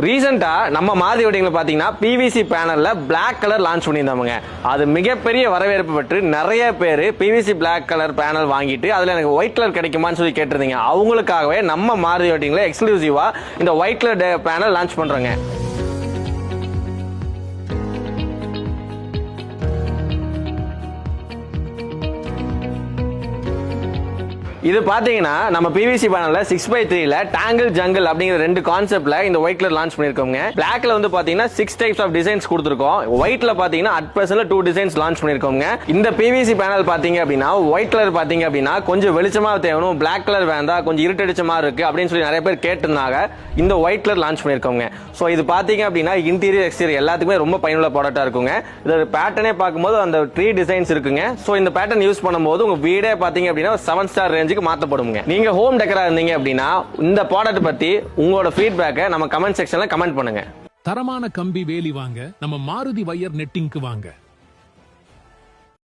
ரீசெண்டா நம்ம மாருதி வெட்டிங்ல பாத்தீங்கன்னா பிவிசி பேனல்ல பிளாக் கலர் லான்ச் பண்ணியிருந்தாங்க. அது மிகப்பெரிய வரவேற்பு பெற்று நிறைய பேர் பிவிசி பிளாக் கலர் பேனல் வாங்கிட்டு அதுல எனக்கு ஒயிட் கலர் கிடைக்குமான்னு சொல்லி கேட்டிருந்தீங்க. அவங்களுக்காகவே நம்ம மாருதி வெட்டிங்ல எக்ஸ்க்ளூசிவா இந்த ஒயிட் கலர் பேனல் லான்ச் பண்றோங்க. இது பாத்தீங்கன்னா நம்ம பிவிசி பேனல்ல 6x3ல டாங்கிள் ஜங்கிள் அப்படிங்கிற ரெண்டு கான்செப்ட்ல இந்த ஒயிட் கலர் லான்ச் பண்ணிருக்கோங்க. பிளாக்ல வந்து பாத்தீங்கன்னா 6 டைப்ஸ் ஆஃப் டிசைன்ஸ் கொடுத்திருக்கோம். ஒயிட்ல பாத்தீங்கன்னா அட் பிரசன்ட்ல 2 டிசைன்ஸ் லான்ச் பண்ணிருக்கோங்க. இந்த பிவிசி பேனல் பாத்தீங்க அப்படின்னா ஒயிட் கலர் பாத்தீங்க அப்படின்னா கொஞ்சம் வெளிச்சமா தேவணும், பிளாக் கலர் வேண்டாம் கொஞ்சம் இருட்டடிச்ச மாதிரி இருக்கு அப்படின்னு சொல்லி நிறைய பேர் கேட்டிருந்தாங்க. இந்த ஒயிட் கலர் லான்ச் பண்ணிருக்கோங்க. சோ இது பாத்தீங்க அப்படின்னா இன்டீரியர் எக்ஸ்டீரியர் எல்லாத்துக்குமே ரொம்ப பயனுள்ள ப்ராடக்ட்டா இருக்குங்க. இதோட பேட்டர்னே பார்க்கும்போது அந்த 3 டிசைன்ஸ் இருக்குங்க. சோ இந்த பேட்டர்ன் யூஸ் பண்ணும்போது உங்க வீடே பாத்தீங்க அப்படின்னா 7 ஸ்டார் ரேஞ்சுக்கு மாத்தப்படுங்க. நீங்க ஹோம் டெக்கரா இருந்தீங்க அப்படின்னா இந்த ப்ராடக்ட் பத்தி உங்களோட ஃபீட்பேக்கை நம்ம கமெண்ட் செக்ஷன்ல கமெண்ட் பண்ணுங்க. தரமான கம்பி வேலி வாங்க நம்ம மாருதி வயர் நெட்டிங்க்கு வாங்க.